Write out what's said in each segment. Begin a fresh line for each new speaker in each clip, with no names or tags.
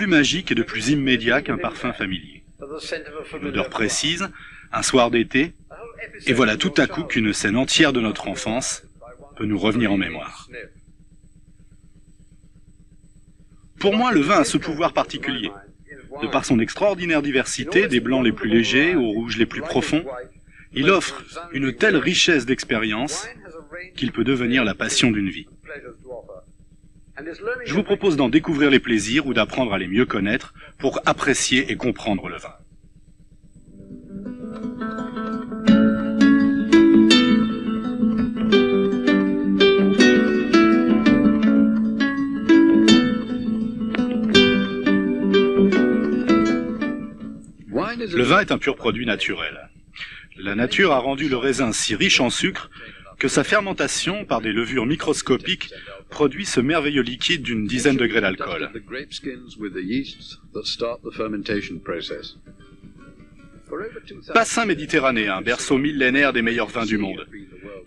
plus magique et de plus immédiat qu'un parfum familier. Une odeur précise, un soir d'été, et voilà tout à coup qu'une scène entière de notre enfance peut nous revenir en mémoire. Pour moi, le vin a ce pouvoir particulier. De par son extraordinaire diversité, des blancs les plus légers aux rouges les plus profonds, il offre une telle richesse d'expérience qu'il peut devenir la passion d'une vie. Je vous propose d'en découvrir les plaisirs ou d'apprendre à les mieux connaître pour apprécier et comprendre le vin. Le vin est un pur produit naturel. La nature a rendu le raisin si riche en sucre que sa fermentation, par des levures microscopiques, produit ce merveilleux liquide d'une dizaine de degrés d'alcool. Bassin méditerranéen, berceau millénaire des meilleurs vins du monde.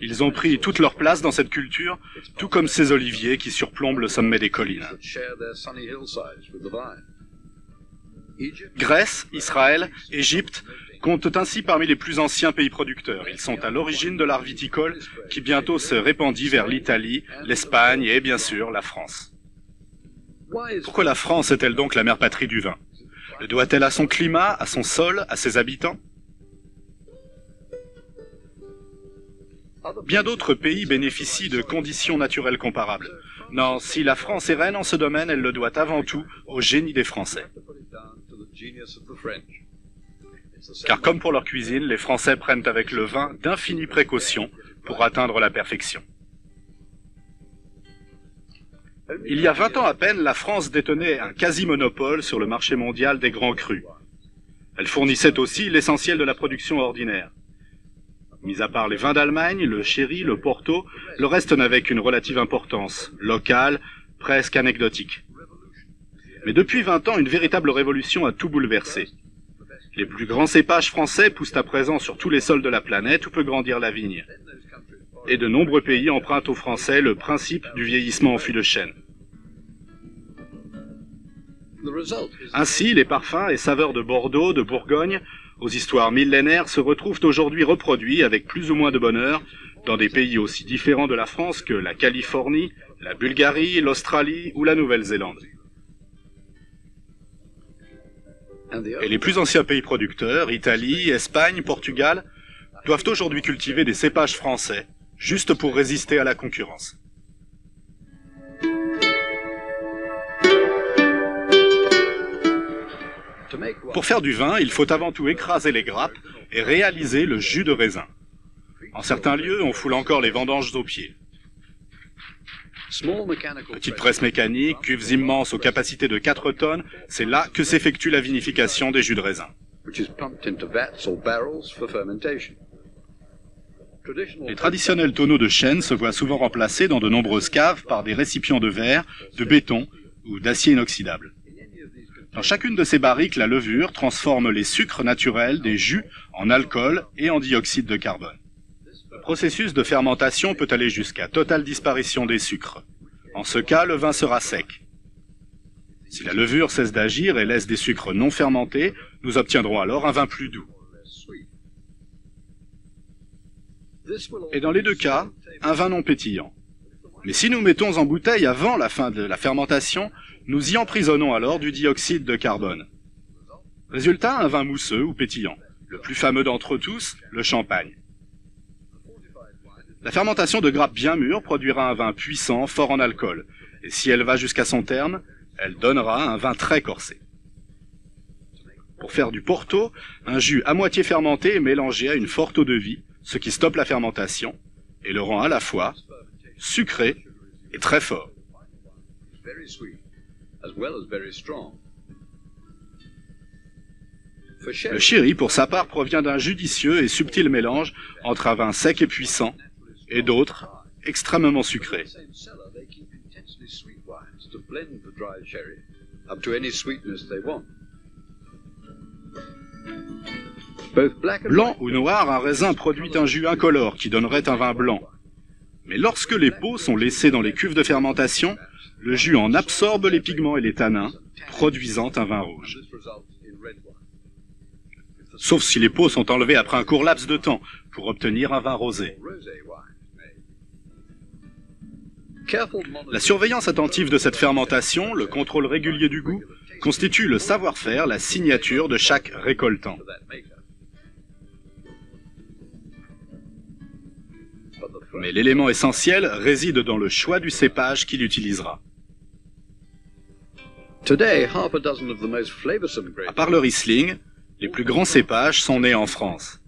Ils ont pris toute leur place dans cette culture, tout comme ces oliviers qui surplombent le sommet des collines. Grèce, Israël, Égypte comptent ainsi parmi les plus anciens pays producteurs. Ils sont à l'origine de l'art viticole qui bientôt se répandit vers l'Italie, l'Espagne et bien sûr la France. Pourquoi la France est-elle donc la mère patrie du vin? Le doit-elle à son climat, à son sol, à ses habitants? Bien d'autres pays bénéficient de conditions naturelles comparables. Non, si la France est reine en ce domaine, elle le doit avant tout au génie des Français. Car comme pour leur cuisine, les Français prennent avec le vin d'infinies précautions pour atteindre la perfection. Il y a 20 ans à peine, la France détenait un quasi-monopole sur le marché mondial des grands crus. Elle fournissait aussi l'essentiel de la production ordinaire. Mis à part les vins d'Allemagne, le sherry, le porto, le reste n'avait qu'une relative importance, locale, presque anecdotique. Mais depuis 20 ans, une véritable révolution a tout bouleversé. Les plus grands cépages français poussent à présent sur tous les sols de la planète où peut grandir la vigne. Et de nombreux pays empruntent aux Français le principe du vieillissement en fût de chêne. Ainsi, les parfums et saveurs de Bordeaux, de Bourgogne, aux histoires millénaires, se retrouvent aujourd'hui reproduits avec plus ou moins de bonheur dans des pays aussi différents de la France que la Californie, la Bulgarie, l'Australie ou la Nouvelle-Zélande. Et les plus anciens pays producteurs, Italie, Espagne, Portugal, doivent aujourd'hui cultiver des cépages français, juste pour résister à la concurrence. Pour faire du vin, il faut avant tout écraser les grappes et réaliser le jus de raisin. En certains lieux, on foule encore les vendanges aux pieds. Petites presses mécaniques, cuves immenses aux capacités de 4 tonnes, c'est là que s'effectue la vinification des jus de raisin. Les traditionnels tonneaux de chêne se voient souvent remplacés dans de nombreuses caves par des récipients de verre, de béton ou d'acier inoxydable. Dans chacune de ces barriques, la levure transforme les sucres naturels des jus en alcool et en dioxyde de carbone. Le processus de fermentation peut aller jusqu'à totale disparition des sucres. En ce cas, le vin sera sec. Si la levure cesse d'agir et laisse des sucres non fermentés, nous obtiendrons alors un vin plus doux. Et dans les deux cas, un vin non pétillant. Mais si nous mettons en bouteille avant la fin de la fermentation, nous y emprisonnons alors du dioxyde de carbone. Résultat, un vin mousseux ou pétillant. Le plus fameux d'entre tous, le champagne. La fermentation de grappes bien mûres produira un vin puissant, fort en alcool. Et si elle va jusqu'à son terme, elle donnera un vin très corsé. Pour faire du porto, un jus à moitié fermenté est mélangé à une forte eau-de-vie, ce qui stoppe la fermentation et le rend à la fois sucré et très fort. Le sherry, pour sa part, provient d'un judicieux et subtil mélange entre un vin sec et puissant et d'autres extrêmement sucrés. Blanc ou noir, un raisin produit un jus incolore qui donnerait un vin blanc. Mais lorsque les pots sont laissés dans les cuves de fermentation, le jus en absorbe les pigments et les tanins, produisant un vin rouge. Sauf si les pots sont enlevés après un court laps de temps, pour obtenir un vin rosé. La surveillance attentive de cette fermentation, le contrôle régulier du goût, constitue le savoir-faire, la signature de chaque récoltant. Mais l'élément essentiel réside dans le choix du cépage qu'il utilisera. À part le Riesling, les plus grands cépages sont nés en France.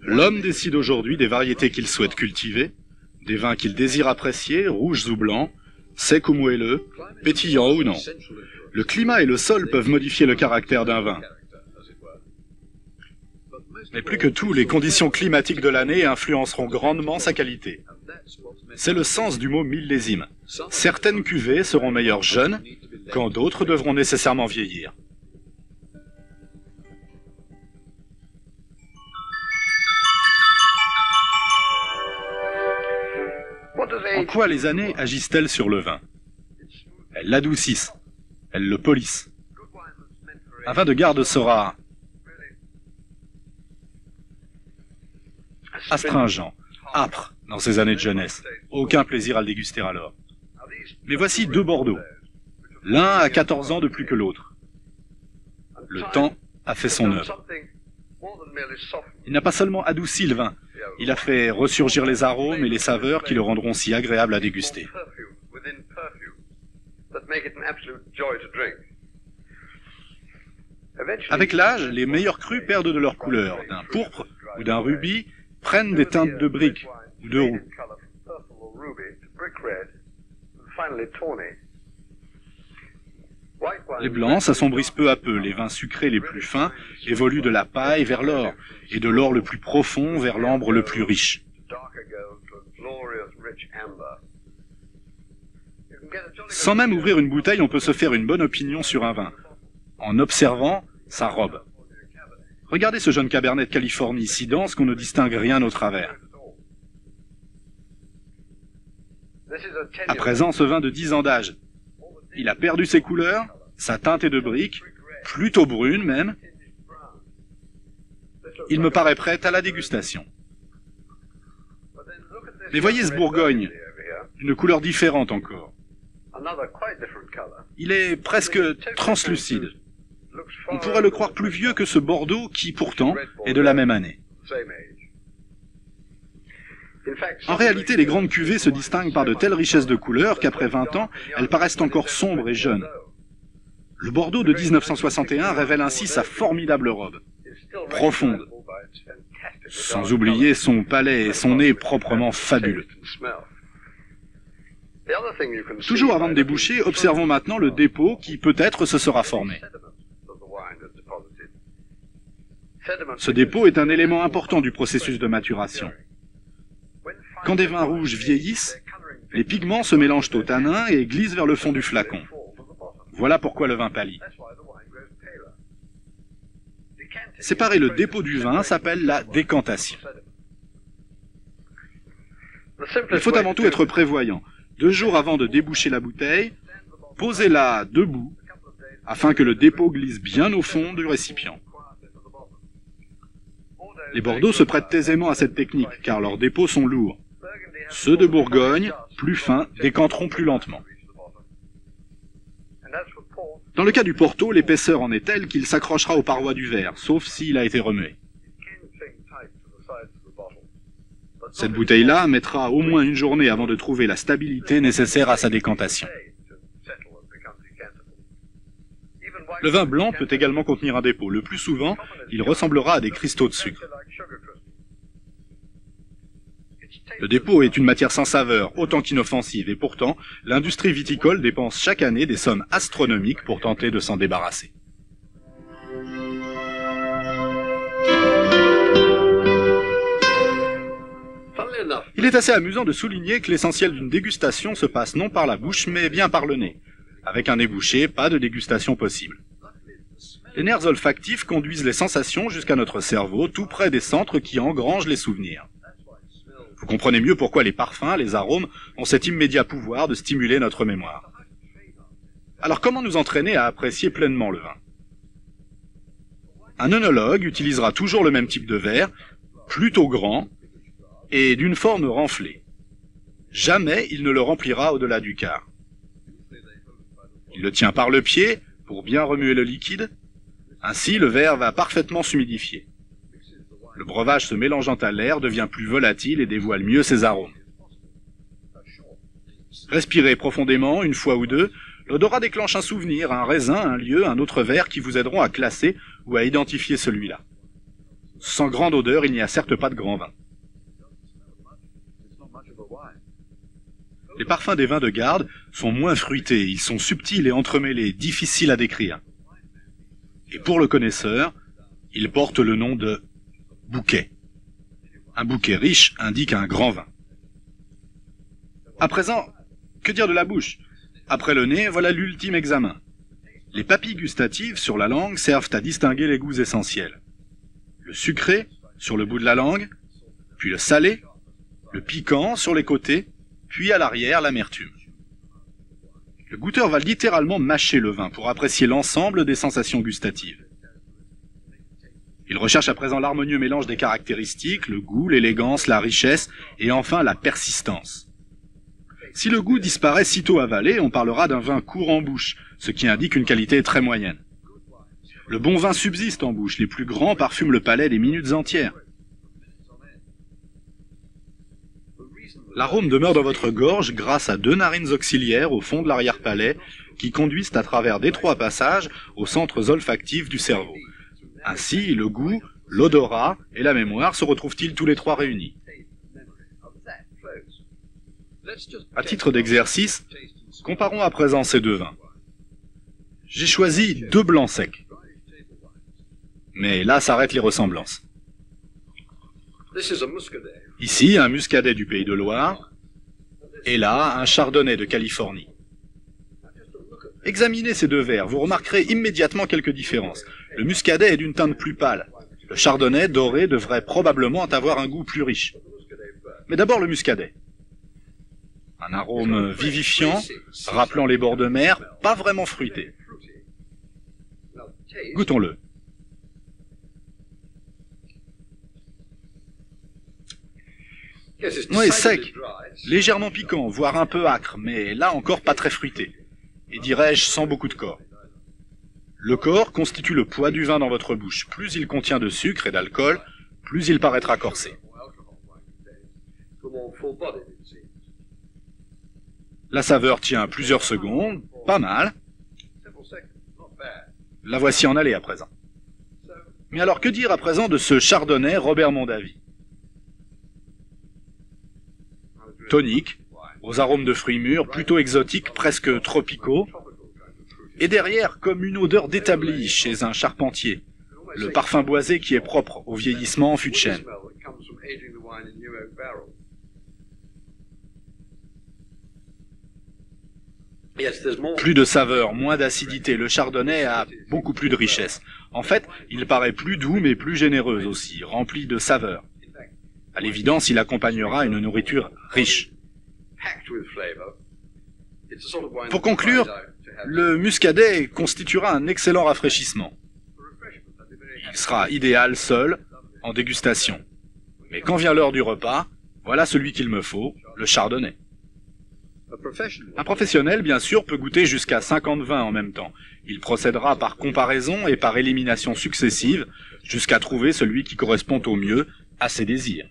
L'homme décide aujourd'hui des variétés qu'il souhaite cultiver, des vins qu'il désire apprécier, rouges ou blancs, secs ou moelleux, pétillants ou non. Le climat et le sol peuvent modifier le caractère d'un vin. Mais plus que tout, les conditions climatiques de l'année influenceront grandement sa qualité. C'est le sens du mot millésime. Certaines cuvées seront meilleures jeunes, quand d'autres devront nécessairement vieillir. En quoi les années agissent-elles sur le vin? Elles l'adoucissent, elles le polissent. Un vin de garde sera astringent, âpre dans ses années de jeunesse. Aucun plaisir à le déguster alors. Mais voici deux Bordeaux. L'un a 14 ans de plus que l'autre. Le temps a fait son œuvre. Il n'a pas seulement adouci le vin, il a fait ressurgir les arômes et les saveurs qui le rendront si agréable à déguster. Avec l'âge, les meilleurs crus perdent de leur couleur. D'un pourpre ou d'un rubis prennent des teintes de brique ou de roux. Les blancs s'assombrissent peu à peu, les vins sucrés les plus fins évoluent de la paille vers l'or, et de l'or le plus profond vers l'ambre le plus riche. Sans même ouvrir une bouteille, on peut se faire une bonne opinion sur un vin, en observant sa robe. Regardez ce jeune Cabernet de Californie, si dense qu'on ne distingue rien au travers. À présent, ce vin de 10 ans d'âge, il a perdu ses couleurs, sa teinte est de brique, plutôt brune même. Il me paraît prêt à la dégustation. Mais voyez ce Bourgogne, une couleur différente encore. Il est presque translucide. On pourrait le croire plus vieux que ce Bordeaux qui, pourtant, est de la même année. En réalité, les grandes cuvées se distinguent par de telles richesses de couleurs qu'après 20 ans, elles paraissent encore sombres et jeunes. Le Bordeaux de 1961 révèle ainsi sa formidable robe, profonde, sans oublier son palais et son nez proprement fabuleux. Toujours avant de déboucher, observons maintenant le dépôt qui peut-être se sera formé. Ce dépôt est un élément important du processus de maturation. Quand des vins rouges vieillissent, les pigments se mélangent aux tanins et glissent vers le fond du flacon. Voilà pourquoi le vin pâlit. Séparer le dépôt du vin s'appelle la décantation. Il faut avant tout être prévoyant. 2 jours avant de déboucher la bouteille, posez-la debout afin que le dépôt glisse bien au fond du récipient. Les Bordeaux se prêtent aisément à cette technique car leurs dépôts sont lourds. Ceux de Bourgogne, plus fins, décanteront plus lentement. Dans le cas du Porto, l'épaisseur en est telle qu'il s'accrochera aux parois du verre, sauf s'il a été remué. Cette bouteille-là mettra au moins une journée avant de trouver la stabilité nécessaire à sa décantation. Le vin blanc peut également contenir un dépôt. Le plus souvent, il ressemblera à des cristaux de sucre. Le dépôt est une matière sans saveur, autant qu'inoffensive, et pourtant, l'industrie viticole dépense chaque année des sommes astronomiques pour tenter de s'en débarrasser. Il est assez amusant de souligner que l'essentiel d'une dégustation se passe non par la bouche, mais bien par le nez. Avec un nez bouché, pas de dégustation possible. Les nerfs olfactifs conduisent les sensations jusqu'à notre cerveau, tout près des centres qui engrangent les souvenirs. Vous comprenez mieux pourquoi les parfums, les arômes, ont cet immédiat pouvoir de stimuler notre mémoire. Alors comment nous entraîner à apprécier pleinement le vin? Un œnologue utilisera toujours le même type de verre, plutôt grand, et d'une forme renflée. Jamais il ne le remplira au-delà du quart. Il le tient par le pied, pour bien remuer le liquide. Ainsi, le verre va parfaitement s'humidifier. Le breuvage se mélangeant à l'air devient plus volatile et dévoile mieux ses arômes. Respirez profondément, une fois ou deux. L'odorat déclenche un souvenir, un raisin, un lieu, un autre verre qui vous aideront à classer ou à identifier celui-là. Sans grande odeur, il n'y a certes pas de grand vin. Les parfums des vins de garde sont moins fruités, ils sont subtils et entremêlés, difficiles à décrire. Et pour le connaisseur, ils portent le nom de bouquet. Un bouquet riche indique un grand vin. À présent, que dire de la bouche? Après le nez, voilà l'ultime examen. Les papilles gustatives sur la langue servent à distinguer les goûts essentiels. Le sucré sur le bout de la langue, puis le salé, le piquant sur les côtés, puis à l'arrière l'amertume. Le goûteur va littéralement mâcher le vin pour apprécier l'ensemble des sensations gustatives. Il recherche à présent l'harmonieux mélange des caractéristiques, le goût, l'élégance, la richesse et enfin la persistance. Si le goût disparaît sitôt avalé, on parlera d'un vin court en bouche, ce qui indique une qualité très moyenne. Le bon vin subsiste en bouche, les plus grands parfument le palais des minutes entières. L'arôme demeure dans votre gorge grâce à 2 narines auxiliaires au fond de l'arrière-palais qui conduisent à travers d'étroits passages aux centres olfactifs du cerveau. Ainsi, le goût, l'odorat et la mémoire se retrouvent-ils tous les 3 réunis. À titre d'exercice, comparons à présent ces 2 vins. J'ai choisi 2 blancs secs. Mais là s'arrêtent les ressemblances. Ici, un muscadet du Pays de Loire, et là, un chardonnay de Californie. Examinez ces 2 verres, vous remarquerez immédiatement quelques différences. Le muscadet est d'une teinte plus pâle. Le chardonnay doré devrait probablement avoir un goût plus riche. Mais d'abord le muscadet. Un arôme vivifiant, rappelant les bords de mer, pas vraiment fruité. Goûtons-le. Oui, sec, légèrement piquant, voire un peu âcre, mais là encore pas très fruité. Et dirais-je sans beaucoup de corps. Le corps constitue le poids du vin dans votre bouche. Plus il contient de sucre et d'alcool, plus il paraîtra corsé. La saveur tient plusieurs secondes, pas mal. La voici en allée à présent. Mais alors que dire à présent de ce chardonnay Robert Mondavi? Tonique, aux arômes de fruits mûrs, plutôt exotiques, presque tropicaux, et derrière comme une odeur d'établi chez un charpentier, le parfum boisé qui est propre au vieillissement en fût de chêne. Plus de saveur, moins d'acidité, le chardonnay a beaucoup plus de richesse. En fait, il paraît plus doux mais plus généreux aussi, rempli de saveur. À l'évidence, il accompagnera une nourriture riche. Pour conclure, le muscadet constituera un excellent rafraîchissement. Il sera idéal seul, en dégustation. Mais quand vient l'heure du repas, voilà celui qu'il me faut, le chardonnay. Un professionnel, bien sûr, peut goûter jusqu'à 50 vins en même temps. Il procédera par comparaison et par élimination successive jusqu'à trouver celui qui correspond au mieux à ses désirs.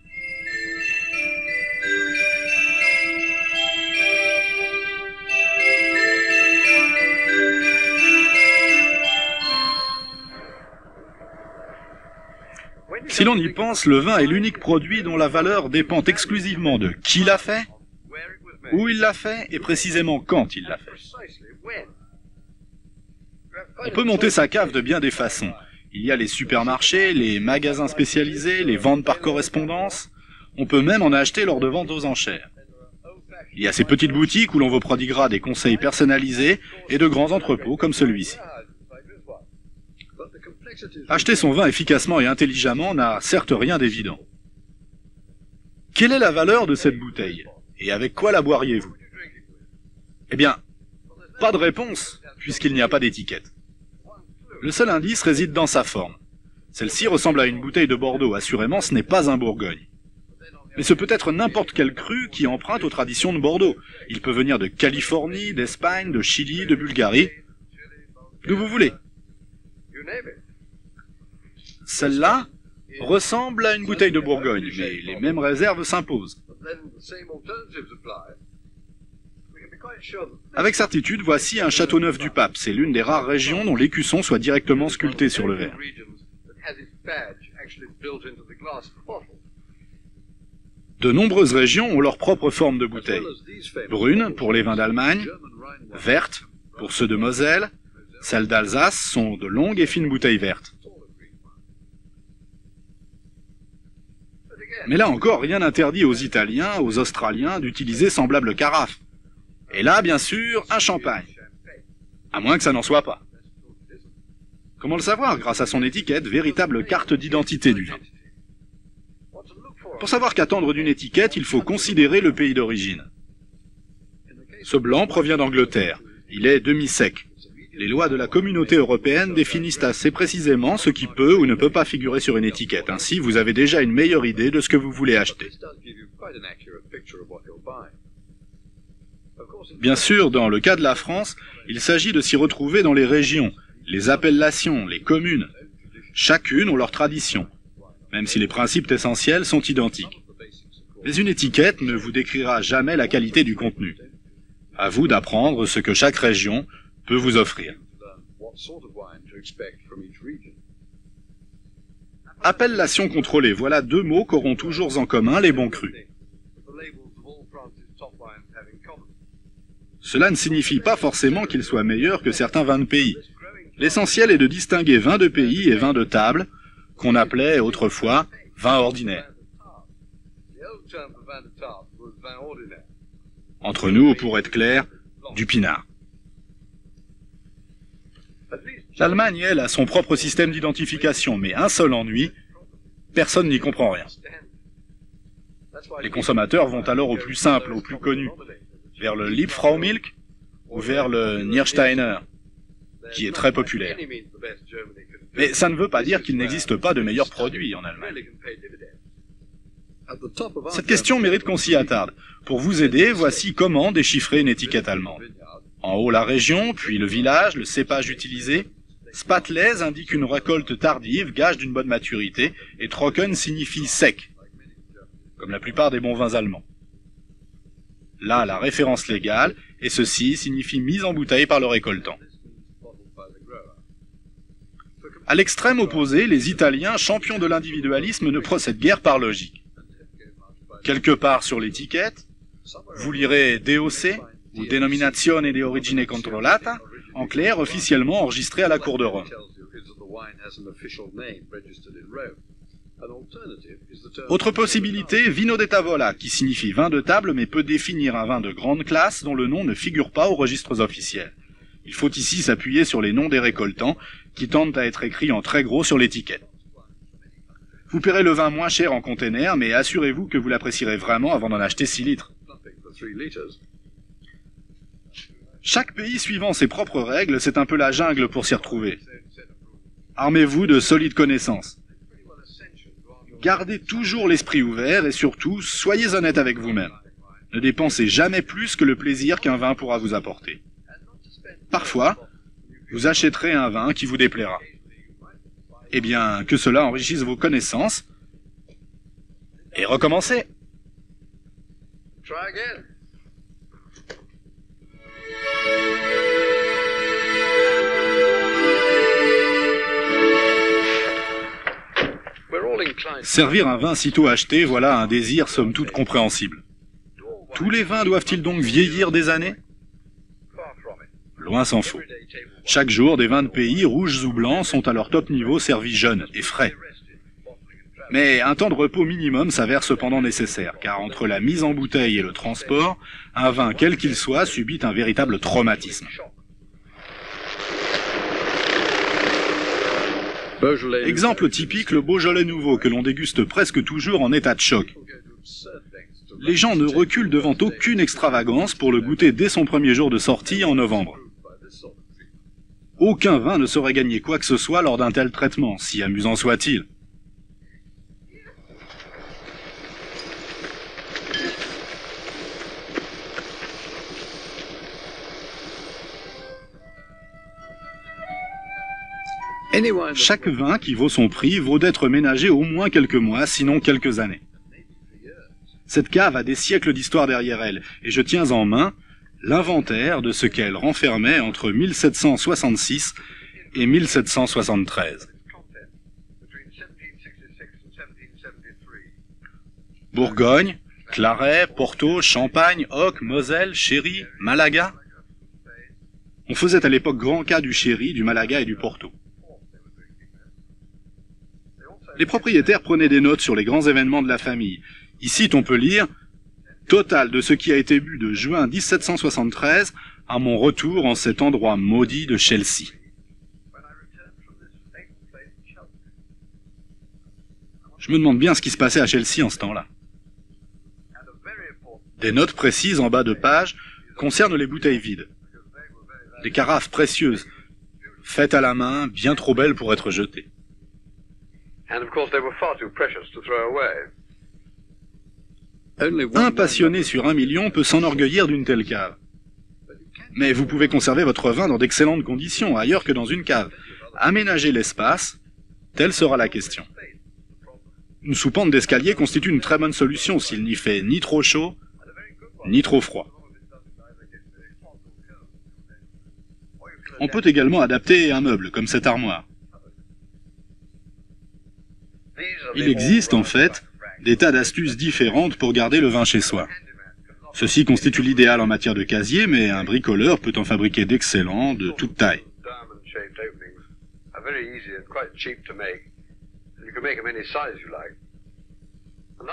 Si l'on y pense, le vin est l'unique produit dont la valeur dépend exclusivement de qui l'a fait, où il l'a fait et précisément quand il l'a fait. On peut monter sa cave de bien des façons. Il y a les supermarchés, les magasins spécialisés, les ventes par correspondance. On peut même en acheter lors de ventes aux enchères. Il y a ces petites boutiques où l'on vous prodiguera des conseils personnalisés et de grands entrepôts comme celui-ci. Acheter son vin efficacement et intelligemment n'a certes rien d'évident. Quelle est la valeur de cette bouteille? Et avec quoi la boiriez-vous? Eh bien, pas de réponse, puisqu'il n'y a pas d'étiquette. Le seul indice réside dans sa forme. Celle-ci ressemble à une bouteille de Bordeaux, assurément ce n'est pas un Bourgogne. Mais ce peut être n'importe quel cru qui emprunte aux traditions de Bordeaux. Il peut venir de Californie, d'Espagne, de Chili, de Bulgarie. D'où vous voulez. Celle-là ressemble à une bouteille de Bourgogne, mais les mêmes réserves s'imposent. Avec certitude, voici un Châteauneuf du Pape. C'est l'une des rares régions dont l'écusson soit directement sculpté sur le verre. De nombreuses régions ont leur propre forme de bouteille. Brune pour les vins d'Allemagne, verte pour ceux de Moselle, celles d'Alsace sont de longues et fines bouteilles vertes. Mais là encore, rien n'interdit aux Italiens, aux Australiens d'utiliser semblable carafe. Et là, bien sûr, un champagne. À moins que ça n'en soit pas. Comment le savoir? Grâce à son étiquette, véritable carte d'identité du vin. Pour savoir qu'attendre d'une étiquette, il faut considérer le pays d'origine. Ce blanc provient d'Angleterre. Il est demi-sec. Les lois de la communauté européenne définissent assez précisément ce qui peut ou ne peut pas figurer sur une étiquette. Ainsi, vous avez déjà une meilleure idée de ce que vous voulez acheter. Bien sûr, dans le cas de la France, il s'agit de s'y retrouver dans les régions, les appellations, les communes. Chacune ont leurs traditions, même si les principes essentiels sont identiques. Mais une étiquette ne vous décrira jamais la qualité du contenu. À vous d'apprendre ce que chaque région peut vous offrir. Appellation contrôlée, voilà deux mots qu'auront toujours en commun les bons crus. Cela ne signifie pas forcément qu'ils soient meilleurs que certains vins de pays. L'essentiel est de distinguer vin de pays et vin de table, qu'on appelait autrefois vin ordinaire. Entre nous, pour être clair, du pinard. L'Allemagne, elle, a son propre système d'identification, mais un seul ennui, personne n'y comprend rien. Les consommateurs vont alors au plus simple, au plus connu, vers le Liebfraumilch ou vers le Niersteiner, qui est très populaire. Mais ça ne veut pas dire qu'il n'existe pas de meilleurs produits en Allemagne. Cette question mérite qu'on s'y attarde. Pour vous aider, voici comment déchiffrer une étiquette allemande. En haut, la région, puis le village, le cépage utilisé. Spatlese indique une récolte tardive, gage d'une bonne maturité, et Trocken signifie sec, comme la plupart des bons vins allemands. Là, la référence légale, et ceci signifie mise en bouteille par le récoltant. À l'extrême opposé, les Italiens, champions de l'individualisme, ne procèdent guère par logique. Quelque part sur l'étiquette, vous lirez DOC, ou Denominazione di Origine Controllata, en clair, officiellement enregistré à la cour de Rome. Autre possibilité, Vino de Tavola, qui signifie vin de table mais peut définir un vin de grande classe dont le nom ne figure pas aux registres officiels. Il faut ici s'appuyer sur les noms des récoltants, qui tendent à être écrits en très gros sur l'étiquette. Vous paierez le vin moins cher en container, mais assurez-vous que vous l'apprécierez vraiment avant d'en acheter 6 litres. Chaque pays suivant ses propres règles, c'est un peu la jungle pour s'y retrouver. Armez-vous de solides connaissances. Gardez toujours l'esprit ouvert et surtout, soyez honnête avec vous-même. Ne dépensez jamais plus que le plaisir qu'un vin pourra vous apporter. Parfois, vous achèterez un vin qui vous déplaira. Eh bien, que cela enrichisse vos connaissances et recommencez. Servir un vin sitôt acheté, voilà un désir somme toute compréhensible. Tous les vins doivent-ils donc vieillir des années? Loin s'en faut. Chaque jour, des vins de pays, rouges ou blancs, sont à leur top niveau servis jeunes et frais. Mais un temps de repos minimum s'avère cependant nécessaire, car entre la mise en bouteille et le transport, un vin quel qu'il soit subit un véritable traumatisme. Exemple typique, le Beaujolais nouveau, que l'on déguste presque toujours en état de choc. Les gens ne reculent devant aucune extravagance pour le goûter dès son premier jour de sortie en novembre. Aucun vin ne saurait gagner quoi que ce soit lors d'un tel traitement, si amusant soit-il. Chaque vin qui vaut son prix vaut d'être ménagé au moins quelques mois, sinon quelques années. Cette cave a des siècles d'histoire derrière elle, et je tiens en main l'inventaire de ce qu'elle renfermait entre 1766 et 1773. Bourgogne, Claret, Porto, Champagne, Hock, Moselle, Sherry, Malaga. On faisait à l'époque grand cas du Sherry, du Malaga et du Porto. Les propriétaires prenaient des notes sur les grands événements de la famille. Ici, on peut lire « Total de ce qui a été bu de juin 1773 à mon retour en cet endroit maudit de Chelsea. » Je me demande bien ce qui se passait à Chelsea en ce temps-là. Des notes précises en bas de page concernent les bouteilles vides. Des carafes précieuses, faites à la main, bien trop belles pour être jetées. Un passionné sur 1 million peut s'enorgueillir d'une telle cave. Mais vous pouvez conserver votre vin dans d'excellentes conditions, ailleurs que dans une cave. Aménager l'espace, telle sera la question. Une soupente d'escalier constitue une très bonne solution s'il n'y fait ni trop chaud, ni trop froid. On peut également adapter un meuble, comme cette armoire. Il existe, en fait, des tas d'astuces différentes pour garder le vin chez soi. Ceci constitue l'idéal en matière de casier, mais un bricoleur peut en fabriquer d'excellents, de toute taille.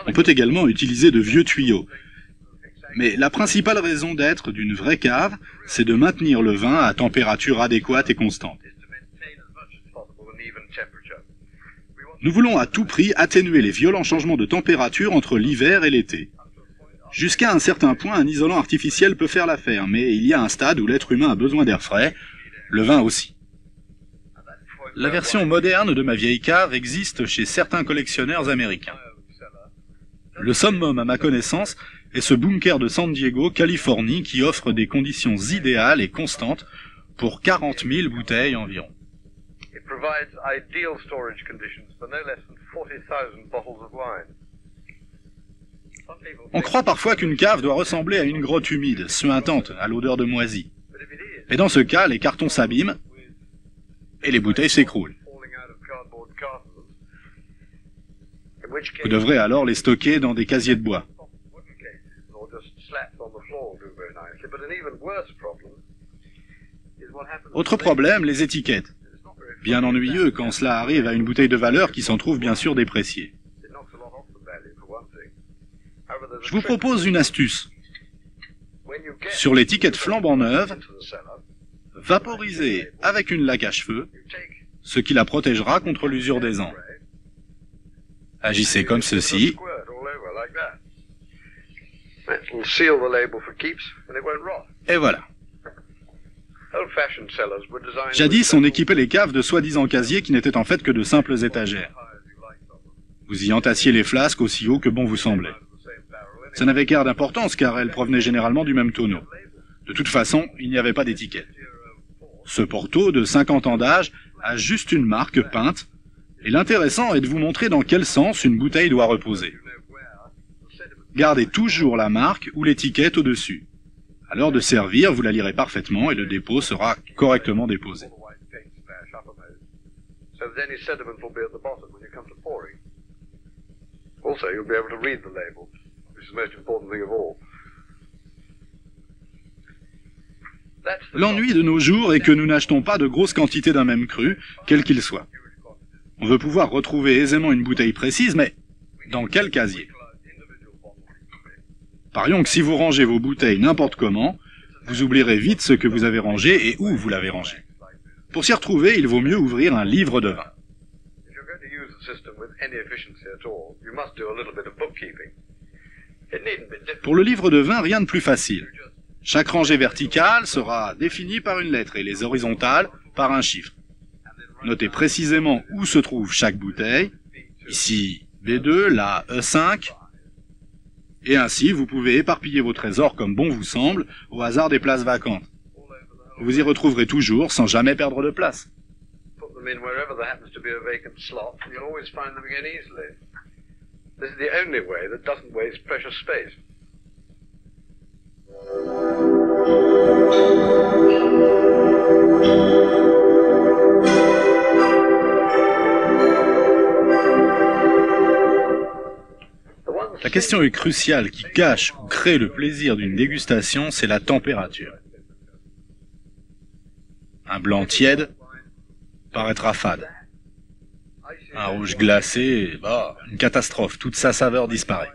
On peut également utiliser de vieux tuyaux. Mais la principale raison d'être d'une vraie cave, c'est de maintenir le vin à température adéquate et constante. Nous voulons à tout prix atténuer les violents changements de température entre l'hiver et l'été. Jusqu'à un certain point, un isolant artificiel peut faire l'affaire, mais il y a un stade où l'être humain a besoin d'air frais, le vin aussi. La version moderne de ma vieille cave existe chez certains collectionneurs américains. Le summum, à ma connaissance, est ce bunker de San Diego, Californie, qui offre des conditions idéales et constantes pour 40 000 bouteilles environ. On croit parfois qu'une cave doit ressembler à une grotte humide, suintante, à l'odeur de moisi. Et dans ce cas, les cartons s'abîment et les bouteilles s'écroulent. Vous devrez alors les stocker dans des casiers de bois. Autre problème, les étiquettes. Bien ennuyeux quand cela arrive à une bouteille de valeur qui s'en trouve bien sûr dépréciée. Je vous propose une astuce. Sur l'étiquette flambant neuve, vaporisez avec une laque à cheveux, ce qui la protégera contre l'usure des ans. Agissez comme ceci. Et voilà. Jadis, on équipait les caves de soi-disant casiers qui n'étaient en fait que de simples étagères. Vous y entassiez les flasques aussi haut que bon vous semblait. Ça n'avait guère d'importance car elles provenaient généralement du même tonneau. De toute façon, il n'y avait pas d'étiquette. Ce Porto de 50 ans d'âge a juste une marque peinte, et l'intéressant est de vous montrer dans quel sens une bouteille doit reposer. Gardez toujours la marque ou l'étiquette au-dessus. À l'heure de servir, vous la lirez parfaitement et le dépôt sera correctement déposé. L'ennui de nos jours est que nous n'achetons pas de grosses quantités d'un même cru, quel qu'il soit. On veut pouvoir retrouver aisément une bouteille précise, mais dans quel casier? Parions que si vous rangez vos bouteilles n'importe comment, vous oublierez vite ce que vous avez rangé et où vous l'avez rangé. Pour s'y retrouver, il vaut mieux ouvrir un livre de vin. Pour le livre de vin, rien de plus facile. Chaque rangée verticale sera définie par une lettre et les horizontales par un chiffre. Notez précisément où se trouve chaque bouteille, ici B2, là E5, et ainsi vous pouvez éparpiller vos trésors comme bon vous semble au hasard des places vacantes. Vous y retrouverez toujours sans jamais perdre de place. La question est cruciale qui cache ou crée le plaisir d'une dégustation, c'est la température. Un blanc tiède paraîtra fade. Un rouge glacé, une catastrophe, toute sa saveur disparaît.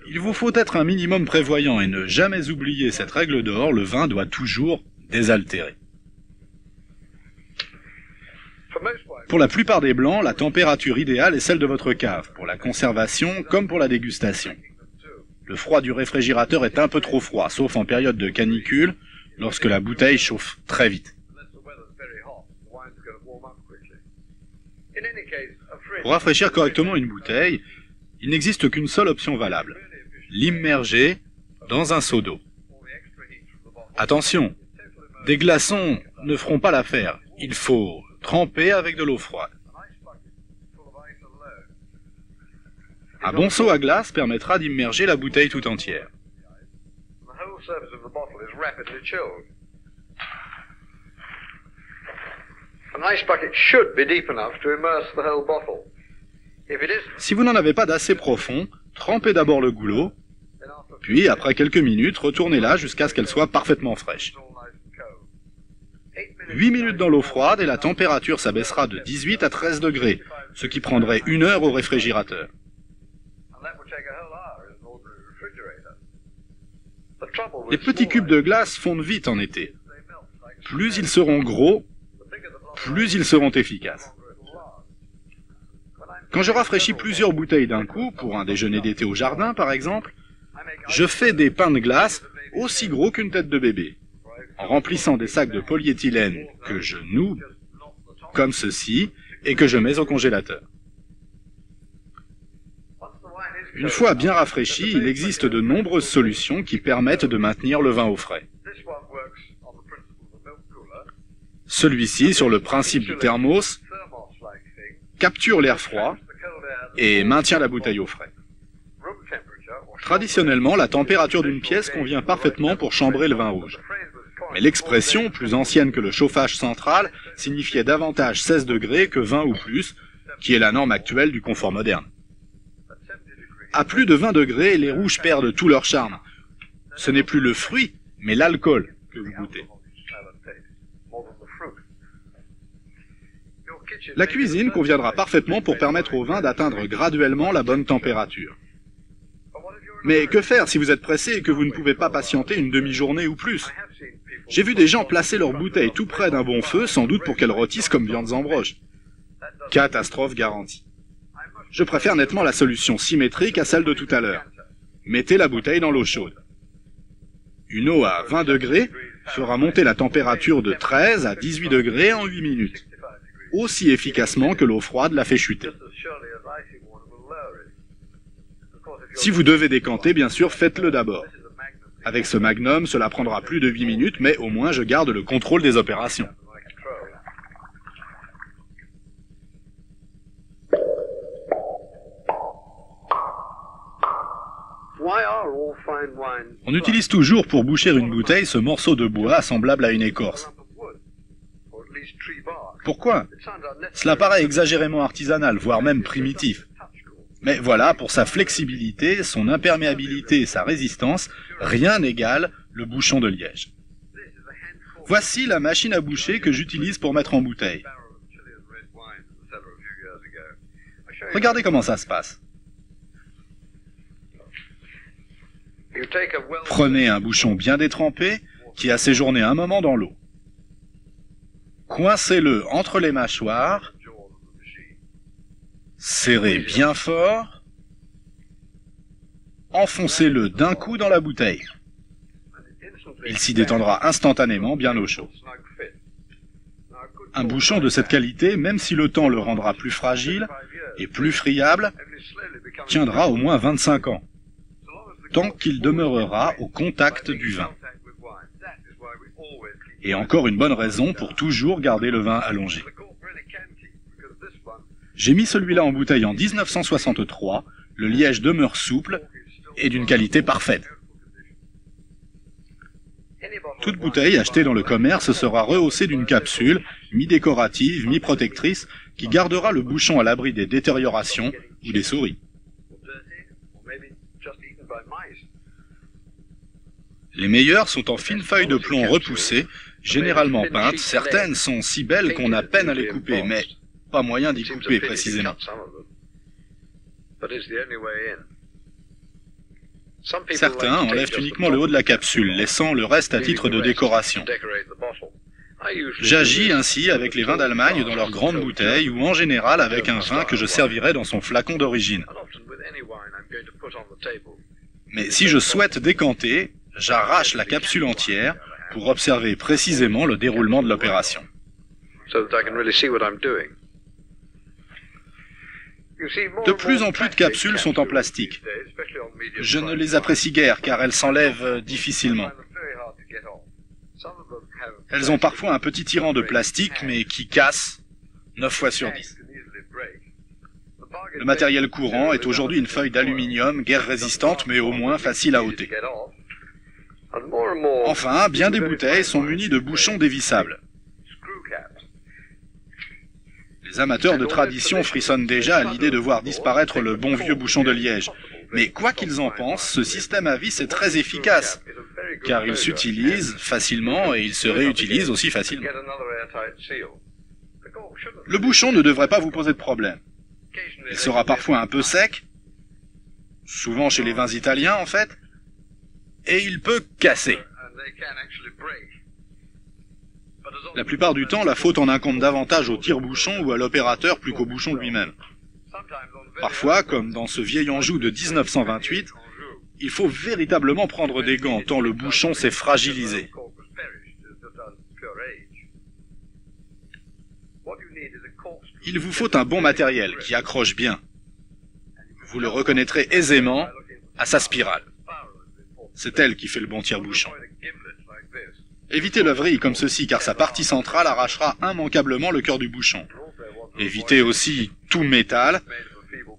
Il vous faut être un minimum prévoyant et ne jamais oublier cette règle d'or, le vin doit toujours désaltérer. Pour la plupart des blancs, la température idéale est celle de votre cave, pour la conservation comme pour la dégustation. Le froid du réfrigérateur est un peu trop froid, sauf en période de canicule, lorsque la bouteille chauffe très vite. Pour rafraîchir correctement une bouteille, il n'existe qu'une seule option valable, l'immerger dans un seau d'eau. Attention, des glaçons ne feront pas l'affaire, il faut tremper avec de l'eau froide. Un bon seau à glace permettra d'immerger la bouteille tout entière. Si vous n'en avez pas d'assez profond, trempez d'abord le goulot, puis après quelques minutes, retournez-la jusqu'à ce qu'elle soit parfaitement fraîche. 8 minutes dans l'eau froide et la température s'abaissera de 18 à 13 degrés, ce qui prendrait 1 heure au réfrigérateur. Les petits cubes de glace fondent vite en été. Plus ils seront gros, plus ils seront efficaces. Quand je rafraîchis plusieurs bouteilles d'un coup, pour un déjeuner d'été au jardin par exemple, je fais des pains de glace aussi gros qu'une tête de bébé, en remplissant des sacs de polyéthylène que je noue, comme ceci, et que je mets au congélateur. Une fois bien rafraîchi, il existe de nombreuses solutions qui permettent de maintenir le vin au frais. Celui-ci, sur le principe du thermos, capture l'air froid et maintient la bouteille au frais. Traditionnellement, la température d'une pièce convient parfaitement pour chambrer le vin rouge. Mais l'expression, plus ancienne que le chauffage central, signifiait davantage 16 degrés que 20 ou plus, qui est la norme actuelle du confort moderne. À plus de 20 degrés, les rouges perdent tout leur charme. Ce n'est plus le fruit, mais l'alcool que vous goûtez. La cuisine conviendra parfaitement pour permettre au vin d'atteindre graduellement la bonne température. Mais que faire si vous êtes pressé et que vous ne pouvez pas patienter une demi-journée ou plus? J'ai vu des gens placer leur bouteille tout près d'un bon feu, sans doute pour qu'elle rôtisse comme viandes en broche. Catastrophe garantie. Je préfère nettement la solution symétrique à celle de tout à l'heure. Mettez la bouteille dans l'eau chaude. Une eau à 20 degrés fera monter la température de 13 à 18 degrés en 8 minutes, aussi efficacement que l'eau froide la fait chuter. Si vous devez décanter, bien sûr, faites-le d'abord. Avec ce magnum, cela prendra plus de 8 minutes, mais au moins je garde le contrôle des opérations. On utilise toujours pour boucher une bouteille ce morceau de bois semblable à une écorce. Pourquoi? Cela paraît exagérément artisanal, voire même primitif. Mais voilà, pour sa flexibilité, son imperméabilité et sa résistance, rien n'égale le bouchon de liège. Voici la machine à boucher que j'utilise pour mettre en bouteille. Regardez comment ça se passe. Prenez un bouchon bien détrempé qui a séjourné un moment dans l'eau. Coincez-le entre les mâchoires, serrez bien fort, enfoncez-le d'un coup dans la bouteille. Il s'y détendra instantanément bien au chaud. Un bouchon de cette qualité, même si le temps le rendra plus fragile et plus friable, tiendra au moins 25 ans, tant qu'il demeurera au contact du vin. Et encore une bonne raison pour toujours garder le vin allongé. J'ai mis celui-là en bouteille en 1963, le liège demeure souple et d'une qualité parfaite. Toute bouteille achetée dans le commerce sera rehaussée d'une capsule, mi-décorative, mi-protectrice, qui gardera le bouchon à l'abri des détériorations ou des souris. Les meilleures sont en fines feuilles de plomb repoussées, généralement peintes. Certaines sont si belles qu'on a peine à les couper, mais pas moyen d'y couper précisément. Certains enlèvent uniquement le haut de la capsule, laissant le reste à titre de décoration. J'agis ainsi avec les vins d'Allemagne dans leurs grandes bouteilles ou en général avec un vin que je servirai dans son flacon d'origine. Mais si je souhaite décanter, j'arrache la capsule entière pour observer précisément le déroulement de l'opération. De plus en plus de capsules sont en plastique. Je ne les apprécie guère car elles s'enlèvent difficilement. Elles ont parfois un petit tirant de plastique mais qui casse 9 fois sur 10. Le matériel courant est aujourd'hui une feuille d'aluminium, guère résistante mais au moins facile à ôter. Enfin, bien des bouteilles sont munies de bouchons dévissables. Les amateurs de tradition frissonnent déjà à l'idée de voir disparaître le bon vieux bouchon de liège. Mais quoi qu'ils en pensent, ce système à vis est très efficace, car il s'utilise facilement et il se réutilise aussi facilement. Le bouchon ne devrait pas vous poser de problème. Il sera parfois un peu sec, souvent chez les vins italiens en fait, et il peut casser. La plupart du temps, la faute en incombe davantage au tire-bouchon ou à l'opérateur plus qu'au bouchon lui-même. Parfois, comme dans ce vieil Anjou de 1928, il faut véritablement prendre des gants tant le bouchon s'est fragilisé. Il vous faut un bon matériel qui accroche bien. Vous le reconnaîtrez aisément à sa spirale. C'est elle qui fait le bon tire-bouchon. Évitez le vrille comme ceci, car sa partie centrale arrachera immanquablement le cœur du bouchon. Évitez aussi tout métal,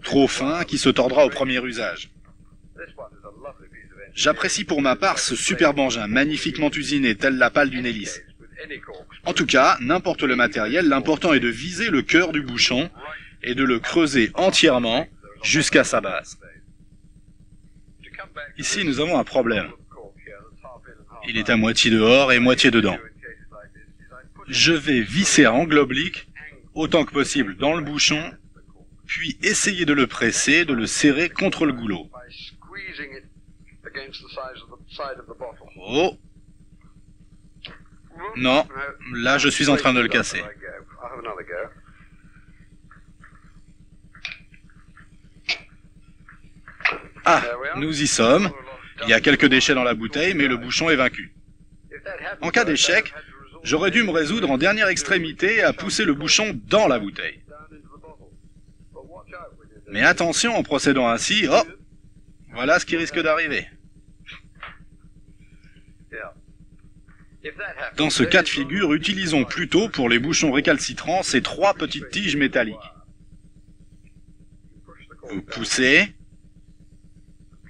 trop fin, qui se tordra au premier usage. J'apprécie pour ma part ce superbe engin, magnifiquement usiné, tel la pale d'une hélice. En tout cas, n'importe le matériel, l'important est de viser le cœur du bouchon et de le creuser entièrement jusqu'à sa base. Ici, nous avons un problème. Il est à moitié dehors et moitié dedans. Je vais visser à angle oblique, autant que possible dans le bouchon, puis essayer de le presser, de le serrer contre le goulot. Oh! Non, là je suis en train de le casser. Ah, nous y sommes. Il y a quelques déchets dans la bouteille, mais le bouchon est vaincu. En cas d'échec, j'aurais dû me résoudre en dernière extrémité à pousser le bouchon dans la bouteille. Mais attention, en procédant ainsi, oh, voilà ce qui risque d'arriver. Dans ce cas de figure, utilisons plutôt pour les bouchons récalcitrants ces 3 petites tiges métalliques. Vous poussez,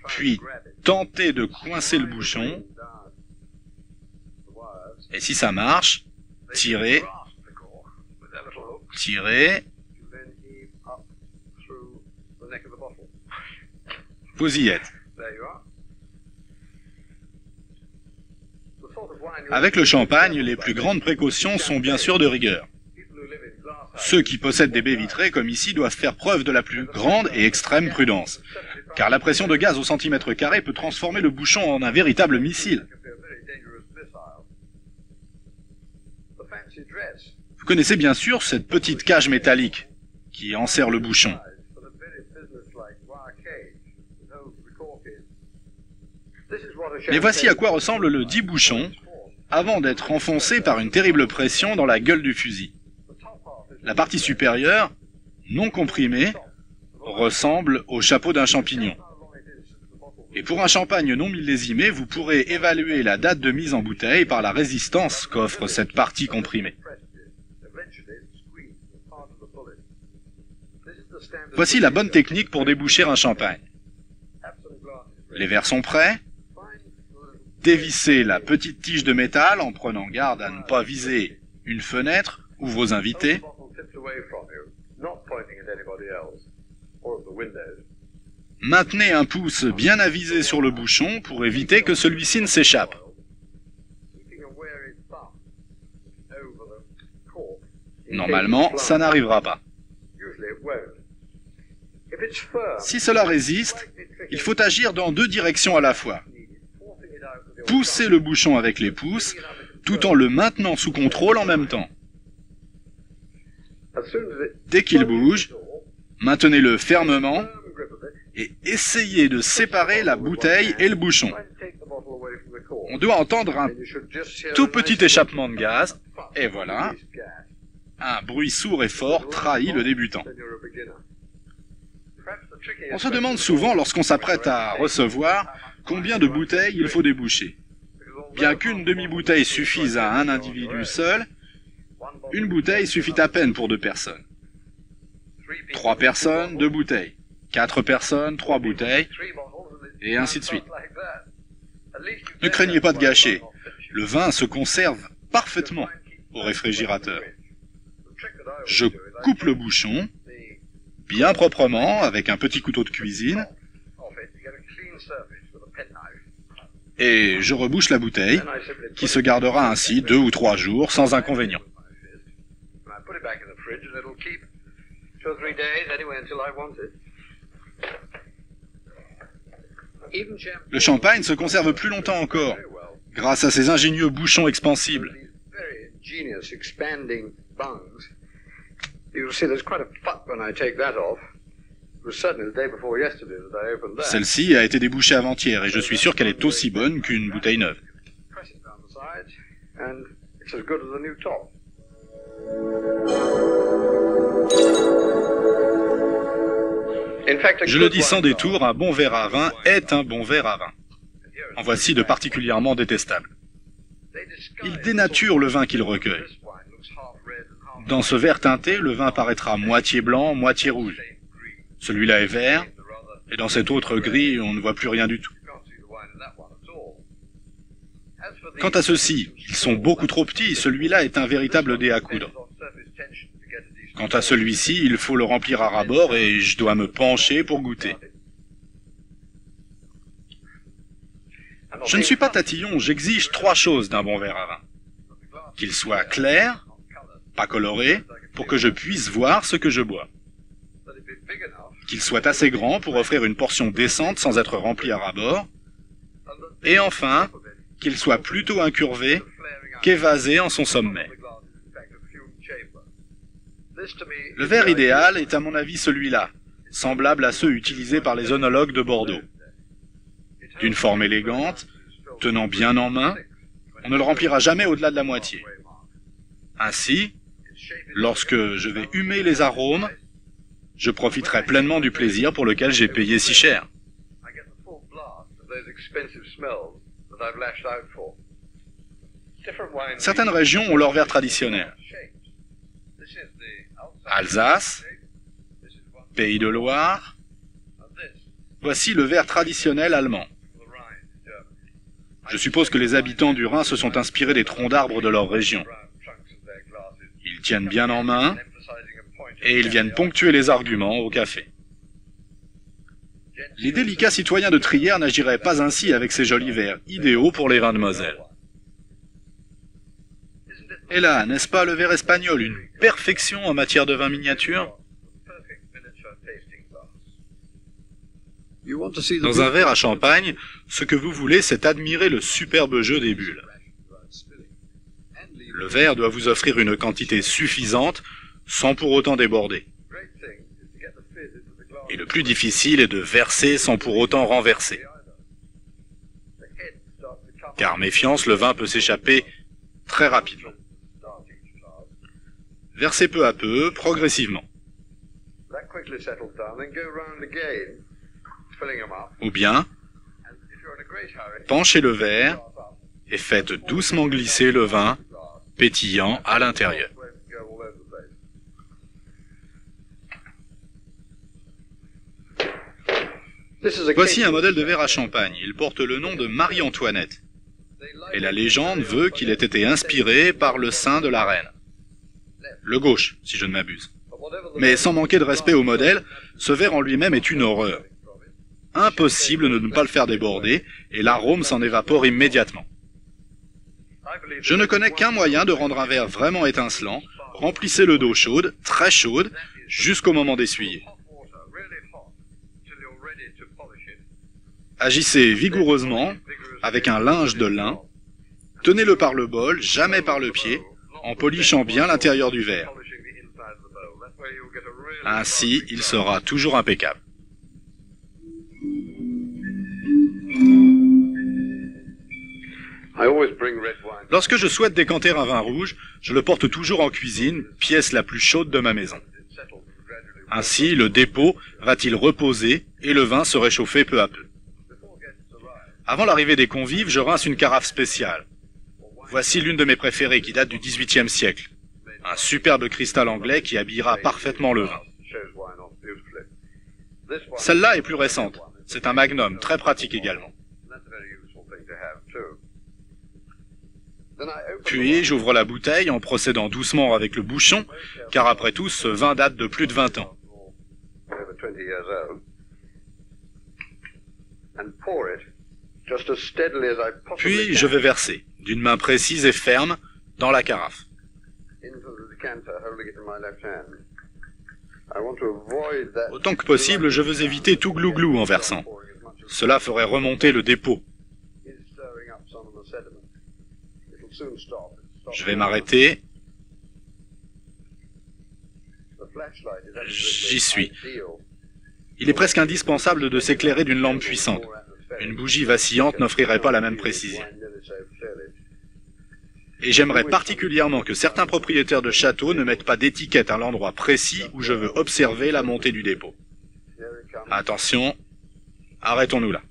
puis tentez de coincer le bouchon, et si ça marche, tirez, tirez, vous y êtes. Avec le champagne, les plus grandes précautions sont bien sûr de rigueur. Ceux qui possèdent des baies vitrées, comme ici, doivent faire preuve de la plus grande et extrême prudence, car la pression de gaz au centimètre carré peut transformer le bouchon en un véritable missile. Vous connaissez bien sûr cette petite cage métallique qui enserre le bouchon. Mais voici à quoi ressemble le dit bouchon avant d'être enfoncé par une terrible pression dans la gueule du fusil. La partie supérieure, non comprimée, ressemble au chapeau d'un champignon. Et pour un champagne non millésimé, vous pourrez évaluer la date de mise en bouteille par la résistance qu'offre cette partie comprimée. Voici la bonne technique pour déboucher un champagne. Les verres sont prêts. Dévissez la petite tige de métal en prenant garde à ne pas viser une fenêtre ou vos invités. Maintenez un pouce bien avisé sur le bouchon pour éviter que celui-ci ne s'échappe. Normalement, ça n'arrivera pas. Si cela résiste, il faut agir dans deux directions à la fois. Poussez le bouchon avec les pouces, tout en le maintenant sous contrôle en même temps. Dès qu'il bouge, maintenez-le fermement et essayez de séparer la bouteille et le bouchon. On doit entendre un tout petit échappement de gaz, et voilà, un bruit sourd et fort trahit le débutant. On se demande souvent, lorsqu'on s'apprête à recevoir, combien de bouteilles il faut déboucher. Bien qu'une demi-bouteille suffise à un individu seul, une bouteille suffit à peine pour 2 personnes. 3 personnes, 2 bouteilles. 4 personnes, 3 bouteilles, et ainsi de suite. Ne craignez pas de gâcher. Le vin se conserve parfaitement au réfrigérateur. Je coupe le bouchon, bien proprement, avec un petit couteau de cuisine, et je rebouche la bouteille, qui se gardera ainsi 2 ou 3 jours sans inconvénient. Le champagne se conserve plus longtemps encore, grâce à ces ingénieux bouchons expansibles. Celle-ci a été débouchée avant-hier et je suis sûr qu'elle est aussi bonne qu'une bouteille neuve. Je le dis sans détour, un bon verre à vin est un bon verre à vin. En voici de particulièrement détestables. Il dénature le vin qu'il recueille. Dans ce verre teinté, le vin paraîtra moitié blanc, moitié rouge. Celui-là est vert, et dans cet autre gris, on ne voit plus rien du tout. Quant à ceux-ci, ils sont beaucoup trop petits, celui-là est un véritable dé à coudre. Quant à celui-ci, il faut le remplir à ras-bord et je dois me pencher pour goûter. Je ne suis pas tatillon, j'exige 3 choses d'un bon verre à vin. Qu'il soit clair, pas coloré, pour que je puisse voir ce que je bois. Qu'il soit assez grand pour offrir une portion décente sans être rempli à ras-bord. Et enfin, qu'il soit plutôt incurvé qu'évasé en son sommet. Le verre idéal est à mon avis celui-là, semblable à ceux utilisés par les œnologues de Bordeaux. D'une forme élégante, tenant bien en main, on ne le remplira jamais au-delà de la moitié. Ainsi, lorsque je vais humer les arômes, je profiterai pleinement du plaisir pour lequel j'ai payé si cher. Certaines régions ont leur verre traditionnel. Alsace, Pays de Loire, voici le verre traditionnel allemand. Je suppose que les habitants du Rhin se sont inspirés des troncs d'arbres de leur région. Ils tiennent bien en main et ils viennent ponctuer les arguments au café. Les délicats citoyens de Trier n'agiraient pas ainsi avec ces jolis verres, idéaux pour les vins de Moselle. Et là, n'est-ce pas le verre espagnol, une perfection en matière de vin miniature? Dans un verre à champagne, ce que vous voulez, c'est admirer le superbe jeu des bulles. Le verre doit vous offrir une quantité suffisante, sans pour autant déborder. Et le plus difficile est de verser sans pour autant renverser. car méfiance, le vin peut s'échapper très rapidement. Versez peu à peu, progressivement. Ou bien, penchez le verre et faites doucement glisser le vin pétillant à l'intérieur. Voici un modèle de verre à champagne. Il porte le nom de Marie-Antoinette. Et la légende veut qu'il ait été inspiré par le sein de la reine. Le gauche, si je ne m'abuse. Mais sans manquer de respect au modèle, ce verre en lui-même est une horreur. Impossible de ne pas le faire déborder, et l'arôme s'en évapore immédiatement. Je ne connais qu'un moyen de rendre un verre vraiment étincelant. Remplissez-le d'eau chaude, très chaude, jusqu'au moment d'essuyer. Agissez vigoureusement avec un linge de lin. Tenez-le par le bol, jamais par le pied, en polichant bien l'intérieur du verre. Ainsi, il sera toujours impeccable. Lorsque je souhaite décanter un vin rouge, je le porte toujours en cuisine, pièce la plus chaude de ma maison. Ainsi, le dépôt va-t-il reposer et le vin se réchauffer peu à peu. Avant l'arrivée des convives, je rince une carafe spéciale. Voici l'une de mes préférées qui date du XVIIIe siècle. Un superbe cristal anglais qui habillera parfaitement le vin. Celle-là est plus récente. C'est un magnum, très pratique également. Puis j'ouvre la bouteille en procédant doucement avec le bouchon, car après tout, ce vin date de plus de 20 ans. Puis je vais verser, d'une main précise et ferme, dans la carafe. Autant que possible, je veux éviter tout glouglou en versant. Cela ferait remonter le dépôt. Je vais m'arrêter. J'y suis. Il est presque indispensable de s'éclairer d'une lampe puissante. Une bougie vacillante n'offrirait pas la même précision. Et j'aimerais particulièrement que certains propriétaires de châteaux ne mettent pas d'étiquette à l'endroit précis où je veux observer la montée du dépôt. Attention, arrêtons-nous là.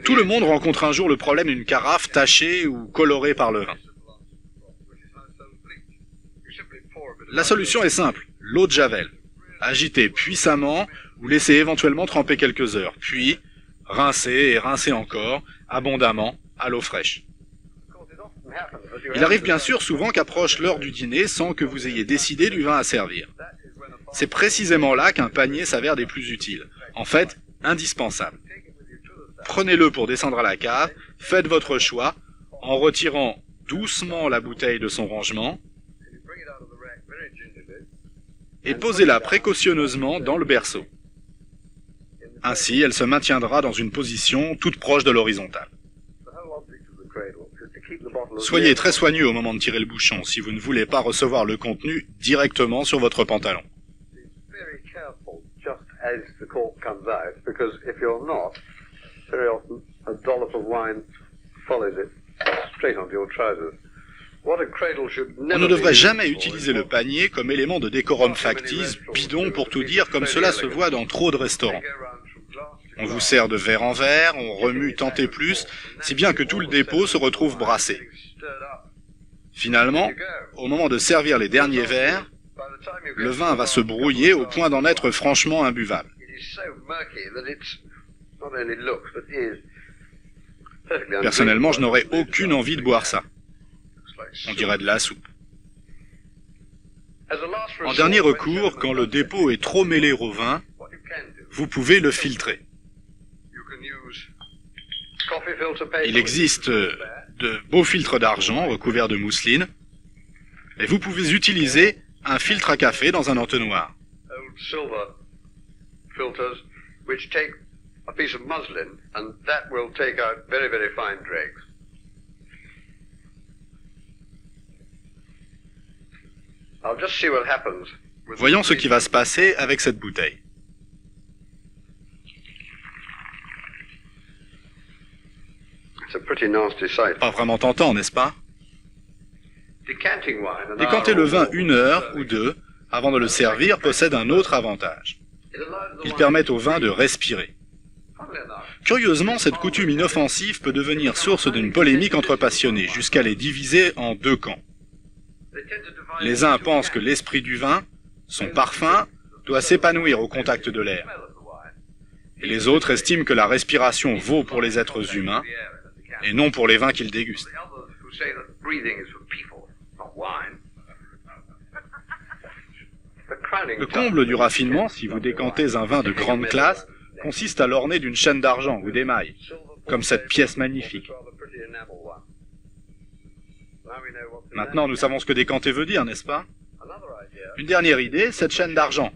Tout le monde rencontre un jour le problème d'une carafe tachée ou colorée par le vin. La solution est simple, l'eau de javel. Agitez puissamment ou laissez éventuellement tremper quelques heures, puis rincez et rincez encore, abondamment, à l'eau fraîche. Il arrive bien sûr souvent qu'approche l'heure du dîner sans que vous ayez décidé du vin à servir. C'est précisément là qu'un panier s'avère des plus utiles, en fait, indispensable. Prenez-le pour descendre à la cave, faites votre choix, en retirant doucement la bouteille de son rangement, et posez-la précautionneusement dans le berceau. Ainsi, elle se maintiendra dans une position toute proche de l'horizontale. Soyez très soigneux au moment de tirer le bouchon si vous ne voulez pas recevoir le contenu directement sur votre pantalon. On ne devrait jamais utiliser le panier comme élément de décorum factice, bidon pour tout dire, comme cela se voit dans trop de restaurants. On vous sert de verre en verre, on remue tant et plus, si bien que tout le dépôt se retrouve brassé. Finalement, au moment de servir les derniers verres, le vin va se brouiller au point d'en être franchement imbuvable. Personnellement, je n'aurais aucune envie de boire ça. On dirait de la soupe. En dernier recours, quand le dépôt est trop mêlé au vin, vous pouvez le filtrer. Il existe de beaux filtres d'argent recouverts de mousseline, et vous pouvez utiliser un filtre à café dans un entonnoir. Voyons ce qui va se passer avec cette bouteille. Pas vraiment tentant, n'est-ce pas? Décanter le vin 1 heure ou 2 avant de le servir possède un autre avantage. Il permet au vin de respirer. Curieusement, cette coutume inoffensive peut devenir source d'une polémique entre passionnés, jusqu'à les diviser en deux camps. Les uns pensent que l'esprit du vin, son parfum, doit s'épanouir au contact de l'air. Et les autres estiment que la respiration vaut pour les êtres humains, et non pour les vins qu'ils dégustent. Le comble du raffinement, si vous décantez un vin de grande classe, consiste à l'orner d'une chaîne d'argent ou d'émail, comme cette pièce magnifique. Maintenant, nous savons ce que décanter veut dire, n'est-ce pas? Une dernière idée, cette chaîne d'argent,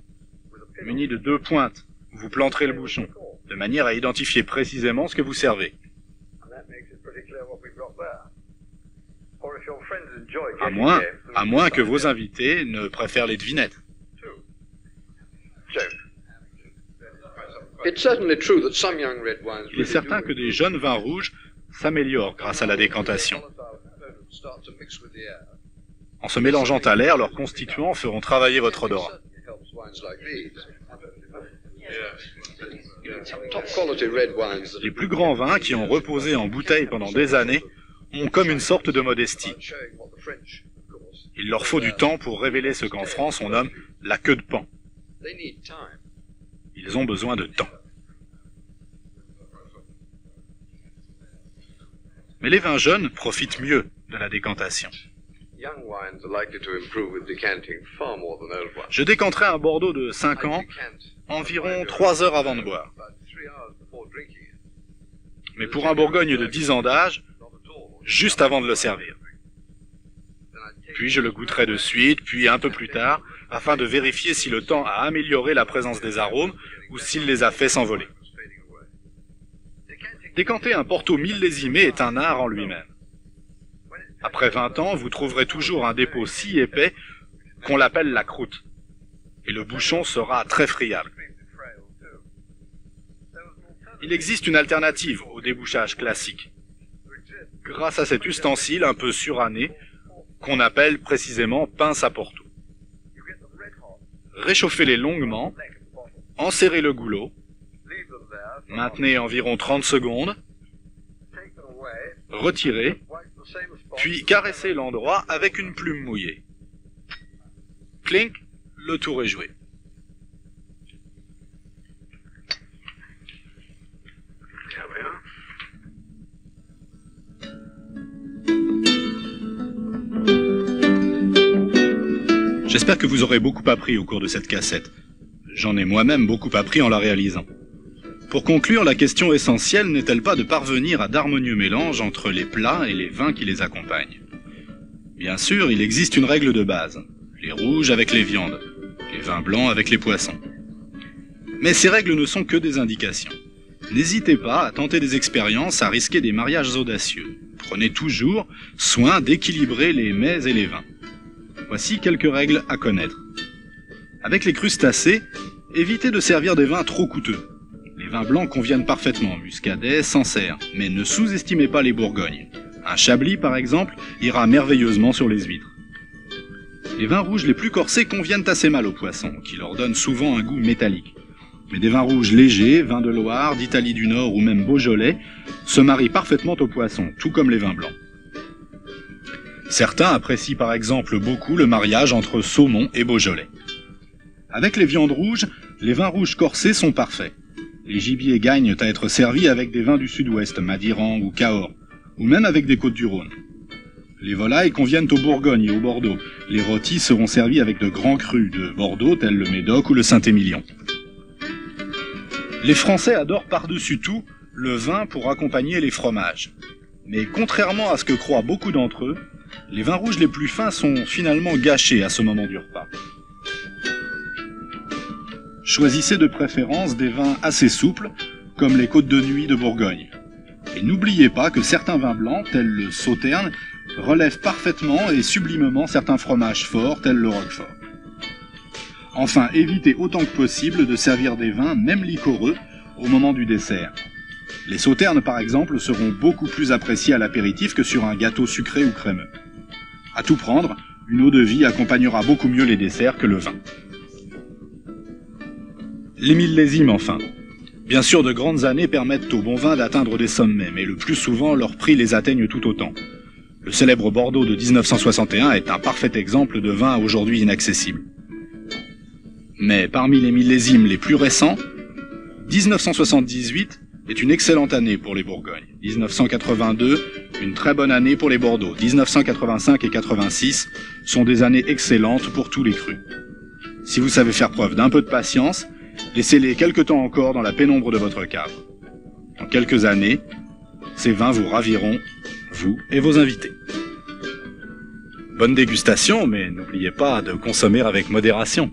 munie de 2 pointes, où vous planterez le bouchon, de manière à identifier précisément ce que vous servez. À moins que vos invités ne préfèrent les devinettes. Il est certain que des jeunes vins rouges s'améliorent grâce à la décantation. En se mélangeant à l'air, leurs constituants feront travailler votre odorat. Les plus grands vins qui ont reposé en bouteille pendant des années ont comme une sorte de modestie. Il leur faut du temps pour révéler ce qu'en France on nomme la queue de paon. Ils ont besoin de temps. Mais les vins jeunes profitent mieux de la décantation. Je décanterai un Bordeaux de 5 ans environ 3 heures avant de boire. Mais pour un Bourgogne de 10 ans d'âge, juste avant de le servir. Puis je le goûterai de suite, puis un peu plus tard, afin de vérifier si le temps a amélioré la présence des arômes ou s'il les a fait s'envoler. Décanter un Porto millésimé est un art en lui-même. Après 20 ans, vous trouverez toujours un dépôt si épais qu'on l'appelle la croûte, et le bouchon sera très friable. Il existe une alternative au débouchage classique, grâce à cet ustensile un peu suranné, qu'on appelle précisément pince à Porto. Réchauffez-les longuement, enserrez le goulot, maintenez environ 30 secondes, retirez, puis caressez l'endroit avec une plume mouillée. Clink, le tour est joué. J'espère que vous aurez beaucoup appris au cours de cette cassette. J'en ai moi-même beaucoup appris en la réalisant. Pour conclure, la question essentielle n'est-elle pas de parvenir à d'harmonieux mélanges entre les plats et les vins qui les accompagnent? Bien sûr, il existe une règle de base. Les rouges avec les viandes, les vins blancs avec les poissons. Mais ces règles ne sont que des indications. N'hésitez pas à tenter des expériences, à risquer des mariages audacieux. Prenez toujours soin d'équilibrer les mets et les vins. Voici quelques règles à connaître. Avec les crustacés, évitez de servir des vins trop coûteux. Les vins blancs conviennent parfaitement, muscadet, sancerre, mais ne sous-estimez pas les bourgognes. Un chablis, par exemple, ira merveilleusement sur les huîtres. Les vins rouges les plus corsés conviennent assez mal aux poissons, qui leur donnent souvent un goût métallique. Mais des vins rouges légers, vins de Loire, d'Italie du Nord ou même Beaujolais, se marient parfaitement aux poissons, tout comme les vins blancs. Certains apprécient par exemple beaucoup le mariage entre saumon et Beaujolais. Avec les viandes rouges, les vins rouges corsés sont parfaits. Les gibiers gagnent à être servis avec des vins du sud-ouest, Madiran ou Cahors, ou même avec des Côtes-du-Rhône. Les volailles conviennent au Bourgogne et au Bordeaux. Les rôtis seront servis avec de grands crus de Bordeaux, tels le Médoc ou le Saint-Émilion. Les Français adorent par-dessus tout le vin pour accompagner les fromages. Mais contrairement à ce que croient beaucoup d'entre eux, les vins rouges les plus fins sont finalement gâchés à ce moment du repas. Choisissez de préférence des vins assez souples, comme les Côtes de Nuit de Bourgogne. Et n'oubliez pas que certains vins blancs, tels le Sauterne, relèvent parfaitement et sublimement certains fromages forts, tels le Roquefort. Enfin, évitez autant que possible de servir des vins, même liquoreux, au moment du dessert. Les sauternes, par exemple, seront beaucoup plus appréciées à l'apéritif que sur un gâteau sucré ou crémeux. À tout prendre, une eau-de-vie accompagnera beaucoup mieux les desserts que le vin. Les millésimes, enfin. Bien sûr, de grandes années permettent aux bons vins d'atteindre des sommets, mais le plus souvent, leurs prix les atteignent tout autant. Le célèbre Bordeaux de 1961 est un parfait exemple de vin aujourd'hui inaccessible. Mais parmi les millésimes les plus récents, 1978 est une excellente année pour les Bourgognes. 1982, une très bonne année pour les Bordeaux. 1985 et 86 sont des années excellentes pour tous les crus. Si vous savez faire preuve d'un peu de patience, laissez-les quelque temps encore dans la pénombre de votre cave. Dans quelques années, ces vins vous raviront, vous et vos invités. Bonne dégustation, mais n'oubliez pas de consommer avec modération.